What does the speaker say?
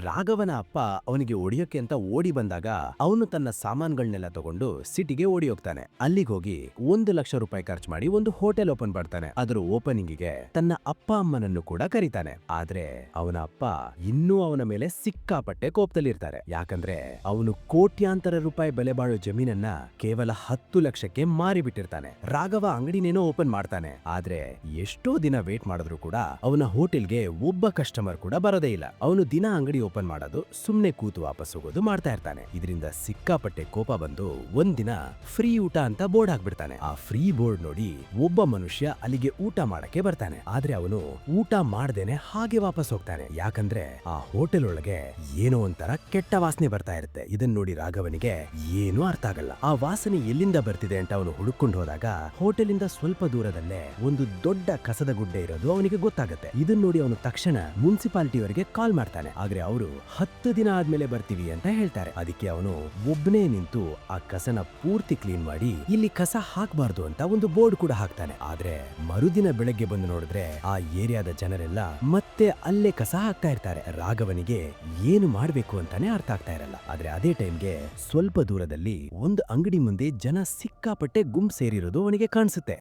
ರಾಘವನ ಅಪ್ಪ ಅವನಿಗೆ ಹೊಡಿಯೋಕೆ ಅಂತ ಓಡಿ ಬಂದಾಗ ಅವನು ತನ್ನ ಸಾಮಾನುಗಳನ್ನೆಲ್ಲ ತಗೊಂಡು ಸಿಟಿಗೆ ಓಡಿ ಹೋಗ್ತಾನೆ. ಅಲ್ಲಿಗೆ ಹೋಗಿ 1 ಲಕ್ಷ ರೂಪಾಯಿ ಖರ್ಚು ಮಾಡಿ ಒಂದು ಹೋಟೆಲ್ ಓಪನ್ ಮಾಡ್ತಾನೆ. ಅದರ ಓಪನಿಂಗಿಗೆ ತನ್ನ ಅಪ್ಪ ಅಮ್ಮನನ್ನು ಕೂಡ ಕರೀತಾನೆ. ಆದ್ರೆ ಅವನ ಅಪ್ಪ ಇನ್ನೂ ಅವನ ಮೇಲೆ ಸಿಕ್ಕಾಪಟ್ಟೆ ಕೋಪದಲ್ಲಿರ್ತಾರೆ. ಯಾಕಂದ್ರೆ ಅವನು ಕೋಟ್ಯಾಂತರ ರೂಪಾಯಿ ಬೆಲೆ ಬಾಳೋ ಜಮೀನನ್ನ ಕೇವಲ 10 ಲಕ್ಷಕ್ಕೆ ಮಾರಿಬಿಟ್ಟಿರ್ತಾನೆ. ರಾಘವ ಅಂಗಡಿನೇನೋ ಓಪನ್ ಮಾಡ್ತಾನೆ. ಆದ್ರೆ ಎಷ್ಟೋ ದಿನ ವೇಟ್ ಮಾಡಿದ್ರು ಕೂಡ ಅವನ ಹೋಟೆಲ್ಗೆ ಒಬ್ಬ ಕಸ್ಟಮರ್ ಕೂಡ ಬರೋದೇ ಇಲ್ಲ. ಅವನು ದಿನ ಅಂಗಡಿ ಓಪನ್ ಮಾಡೋದು, ಸುಮ್ನೆ ಕೂತು ವಾಪಸ್ ಹೋಗೋದು ಮಾಡ್ತಾ ಇರ್ತಾನೆ. ಇದರಿಂದ ಸಿಕ್ಕಾಪಟ್ಟೆ ಕೋಪ ಬಂದು ಒಂದಿನ ಫ್ರೀ ಊಟ ಅಂತ ಬೋರ್ಡ್ ಹಾಕ್ಬಿಡ್ತಾನೆ. ಆ ಫ್ರೀ ಬೋರ್ಡ್ ನೋಡಿ ಒಬ್ಬ ಮನುಷ್ಯ ಅಲ್ಲಿಗೆ ಊಟ ಮಾಡಕ್ಕೆ ಬರ್ತಾನೆ. ಆದ್ರೆ ಅವನು ಊಟ ಮಾಡ್ದೇನೆ ಹಾಗೆ ವಾಪಸ್ ಹೋಗ್ತಾನೆ. ಯಾಕಂದ್ರೆ ಆ ಹೋಟೆಲ್ ಒಳಗೆ ಏನೋ ಒಂಥರ ಕೆಟ್ಟ ವಾಸನೆ ಬರ್ತಾ ಇರುತ್ತೆ. ಇದನ್ನ ನೋಡಿ ರಾಘವನಿಗೆ ಏನೂ ಅರ್ಥ ಆಗಲ್ಲ. ಆ ವಾಸನೆ ಎಲ್ಲಿಂದ ಬರ್ತಿದೆ ಅಂತ ಅವನು ಹುಡುಕೊಂಡು ಹೋದಾಗ ಹೋಟೆಲಿಂದ ಸ್ವಲ್ಪ ದೂರದಲ್ಲೇ ಒಂದು ದೊಡ್ಡ ಕಸದ ಗುಡ್ಡೆ ಇರೋದು ಅವನಿಗೆ ಗೊತ್ತಾಗುತ್ತೆ. ಇದನ್ನ ನೋಡಿ ಅವನು ತಕ್ಷಣ ಮುನ್ಸಿಪಾಲಿಟಿಯವರಿಗೆ ಕಾಲ್ ಮಾಡ್ತಾನೆ. ಆದ್ರೆ ಅವರು 10 ದಿನ ಆದ್ಮೇಲೆ ಬರ್ತೀವಿ ಅಂತ ಹೇಳ್ತಾರೆ. ಅದಕ್ಕೆ ಅವನು ಒಬ್ಬನೇ ನಿಂತು ಆ ಕಸನ ಪೂರ್ತಿ ಕ್ಲೀನ್ ಮಾಡಿ ಇಲ್ಲಿ ಕಸ ಹಾಕಬಾರ್ದು ಅಂತ ಒಂದು ಬೋರ್ಡ್ ಕೂಡ ಹಾಕ್ತಾನೆ. ಆದ್ರೆ ಮರುದಿನ ಬೆಳಗ್ಗೆ ಬಂದು ನೋಡಿದ್ರೆ ಆ ಏರಿಯಾದ ಜನರೆಲ್ಲ ಮತ್ತೆ ಅಲ್ಲೇ ಕಸ ಹಾಕ್ತಾ ಇರ್ತಾರೆ. ರಾಘವನಿಗೆ ಏನು ಮಾಡ್ಬೇಕು ಅಂತಾನೆ ಅರ್ಥ ಆಗ್ತಾ ಇರಲ್ಲ. ಆದ್ರೆ ಅದೇ ಟೈಮ್ಗೆ ಸ್ವಲ್ಪ ದೂರದಲ್ಲಿ ಒಂದು ಅಂಗಡಿ ಮುಂದೆ ಜನ ಸಿಕ್ಕಾಪಟ್ಟೆ ಗುಂಪು ಸೇರಿರೋದು ಅವನಿಗೆ ಕಾಣಿಸುತ್ತೆ.